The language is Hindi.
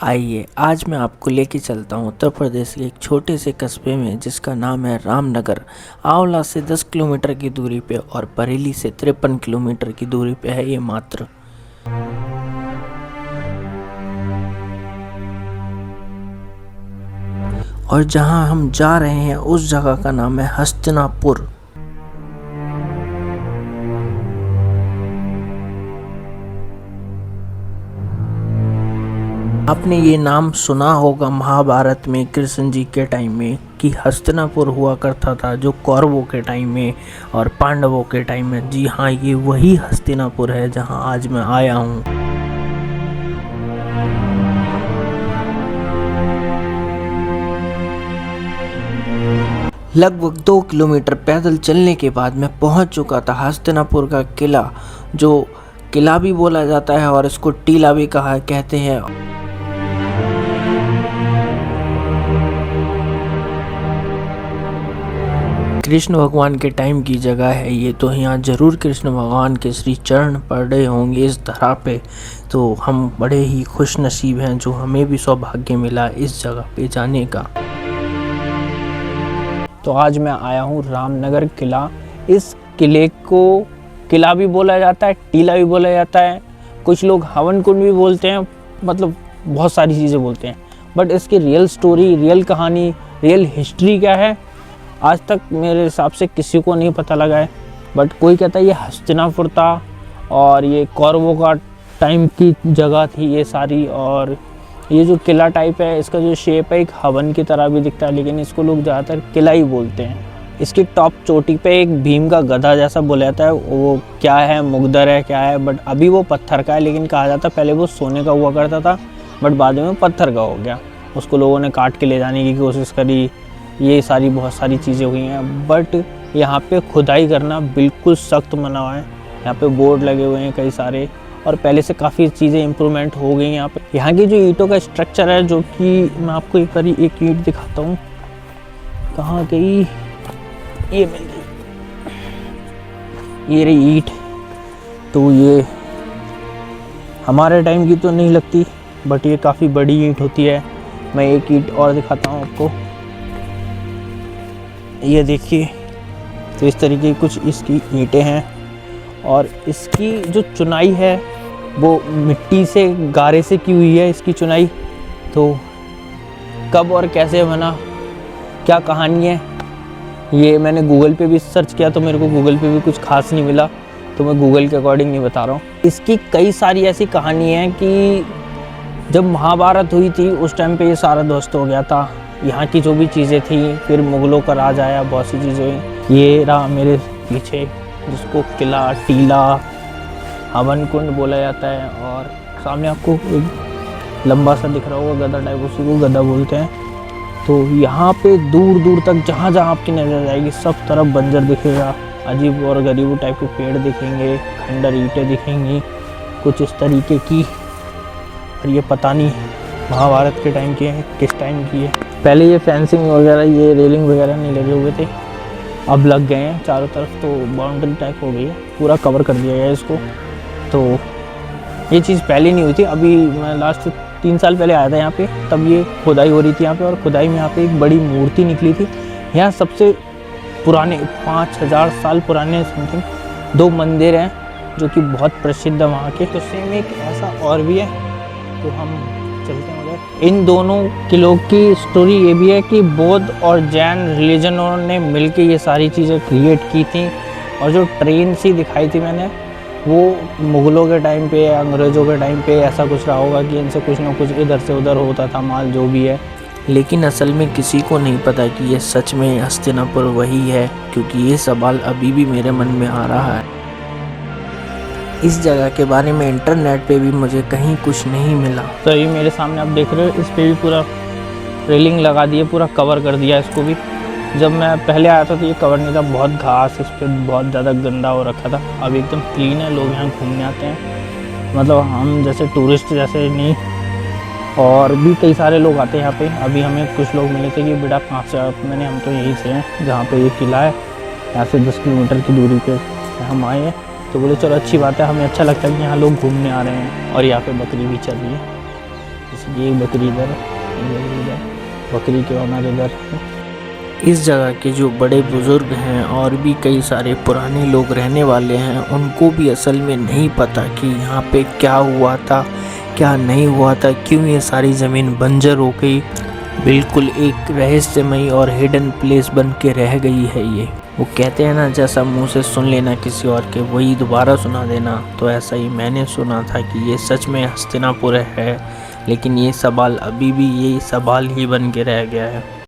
आइए आज मैं आपको लेके चलता हूँ उत्तर प्रदेश के एक छोटे से कस्बे में जिसका नाम है रामनगर। आंवला से 10 किलोमीटर की दूरी पे और बरेली से 53 किलोमीटर की दूरी पे है ये मात्र। और जहाँ हम जा रहे हैं उस जगह का नाम है हस्तिनापुर। आपने ये नाम सुना होगा महाभारत में कृष्ण जी के टाइम में कि हस्तिनापुर हुआ करता था, जो कौरवों के टाइम में और पांडवों के टाइम में। जी हाँ, ये वही हस्तिनापुर है जहां आज मैं आया हूं। लगभग 2 किलोमीटर पैदल चलने के बाद मैं पहुंच चुका था हस्तिनापुर का किला, जो किला भी बोला जाता है और इसको टीला भी कहते हैं। कृष्ण भगवान के टाइम की जगह है ये, तो यहाँ ज़रूर कृष्ण भगवान के श्री चरण पड़े होंगे इस धरा पे। तो हम बड़े ही खुश नसीब हैं जो हमें भी सौभाग्य मिला इस जगह पे जाने का। तो आज मैं आया हूँ रामनगर किला। इस किले को किला भी बोला जाता है, टीला भी बोला जाता है, कुछ लोग हवन कुंड भी बोलते हैं, मतलब बहुत सारी चीज़ें बोलते हैं। बट इसकी रियल स्टोरी, रियल कहानी, रियल हिस्ट्री क्या है आज तक मेरे हिसाब से किसी को नहीं पता लगा है। बट कोई कहता है ये हस्तिनापुर था और ये कौरवों का टाइम की जगह थी ये सारी। और ये जो किला टाइप है इसका जो शेप है एक हवन की तरह भी दिखता है, लेकिन इसको लोग ज़्यादातर किला ही बोलते हैं। इसकी टॉप चोटी पे एक भीम का गधा जैसा बोला जाता है, वो क्या है, मुगदर है क्या है, बट अभी वो पत्थर का है। लेकिन कहा जाता है पहले वो सोने का हुआ करता था, बट बाद में पत्थर का हो गया। उसको लोगों ने काट के ले जाने की कोशिश करी, ये सारी बहुत सारी चीज़ें हुई हैं। बट यहाँ पे खुदाई करना बिल्कुल सख्त मना हुआ है। यहाँ पे बोर्ड लगे हुए हैं कई सारे, और पहले से काफ़ी चीज़ें इम्प्रूवमेंट हो गई हैं यहाँ पे। यहाँ की जो ईंटों का स्ट्रक्चर है, जो कि मैं आपको एक बार एक ईंट दिखाता हूँ, कहाँ गई, ये मिल गई, ये रही ईंट। तो ये हमारे टाइम की तो नहीं लगती, बट ये काफ़ी बड़ी ईंट होती है। मैं एक ईंट और दिखाता हूँ आपको, ये देखिए। तो इस तरीके की कुछ इसकी ईंटें हैं, और इसकी जो चुनाई है वो मिट्टी से, गारे से की हुई है इसकी चुनाई। तो कब और कैसे बना, क्या कहानी है, ये मैंने गूगल पे भी सर्च किया तो मेरे को गूगल पे भी कुछ खास नहीं मिला, तो मैं गूगल के अकॉर्डिंग नहीं बता रहा हूँ। इसकी कई सारी ऐसी कहानी है कि जब महाभारत हुई थी उस टाइम पे ये सारा ध्वस्त हो गया था। यहाँ की जो भी चीज़ें थी, फिर मुग़लों का राज आया, बहुत सी चीज़ें हुई। ये रहा मेरे पीछे, जिसको किला, टीला, हवन कुंड बोला जाता है। और सामने आपको एक लंबा सा दिख रहा होगा गधा टाइप, उसी को गधा बोलते हैं। तो यहाँ पे दूर दूर तक जहाँ जहाँ आपकी नज़र जाएगी सब तरफ बंजर दिखेगा, अजीब और गरीब टाइप के पेड़ दिखेंगे, खंडर ईंटें दिखेंगी कुछ इस तरीके की। और ये पता नहीं महाभारत के टाइम की है, किस टाइम की है। पहले ये फेंसिंग वगैरह, ये रेलिंग वगैरह नहीं लगे हुए थे, अब लग गए हैं चारों तरफ। तो बाउंड्री टाइप हो गई है, पूरा कवर कर दिया गया है इसको। तो ये चीज़ पहले नहीं हुई थी। अभी मैं लास्ट 3 साल पहले आया था यहाँ पे, तब ये खुदाई हो रही थी यहाँ पे। और खुदाई में यहाँ पे एक बड़ी मूर्ति निकली थी। यहाँ सबसे पुराने 5000 साल पुराने समथिंग 2 मंदिर हैं जो कि बहुत प्रसिद्ध है वहाँ के। तो सेम एक ऐसा और भी है, तो हम चलते हैं उधर। इन दोनों किलों की स्टोरी ये भी है कि बौद्ध और जैन रिलीजनों ने मिलके ये सारी चीज़ें क्रिएट की थी। और जो ट्रेन सी दिखाई थी मैंने, वो मुग़लों के टाइम पे, अंग्रेज़ों के टाइम पे ऐसा कुछ रहा होगा कि इनसे कुछ ना कुछ इधर से उधर होता था माल, जो भी है। लेकिन असल में किसी को नहीं पता कि ये सच में हस्तिनापुर वही है, क्योंकि ये सवाल अभी भी मेरे मन में आ रहा है। इस जगह के बारे में इंटरनेट पे भी मुझे कहीं कुछ नहीं मिला। तो ये मेरे सामने आप देख रहे हो, इस पे भी पूरा रेलिंग लगा दी है, पूरा कवर कर दिया इसको भी। जब मैं पहले आया था तो ये कवर नहीं था, बहुत घास इस पर बहुत ज़्यादा गंदा हो रखा था। अब एकदम क्लीन है, लोग यहाँ घूमने आते हैं, मतलब हम जैसे टूरिस्ट जैसे नहीं। और भी कई सारे लोग आते हैं यहाँ पे। अभी हमें कुछ लोग मिले थे कि बेटा कहाँ से आप, मैंने हम तो यहीं से हैं जहाँ पे ये किला है, यहाँ से 10 किलोमीटर की दूरी पे हम आए हैं। तो बोले चलो अच्छी बात है, हमें अच्छा लगता है कि यहाँ लोग घूमने आ रहे हैं। और यहाँ पे बकरी भी चल रही है। जैसे कि एक बकरी इधर है, एक बकरी इधर, बकरी के ऑनर इधर है। इस जगह के जो बड़े बुजुर्ग हैं और भी कई सारे पुराने लोग रहने वाले हैं, उनको भी असल में नहीं पता कि यहाँ पे क्या हुआ था, क्या नहीं हुआ था, क्यों ये सारी ज़मीन बंजर हो गई। बिल्कुल एक रहस्यमयी और हिडन प्लेस बन के रह गई है ये। वो कहते हैं ना, जैसा मुंह से सुन लेना किसी और के, वही दोबारा सुना देना। तो ऐसा ही मैंने सुना था कि ये सच में हस्तिनापुर है, लेकिन ये सवाल अभी भी ये सवाल ही बन के रह गया है।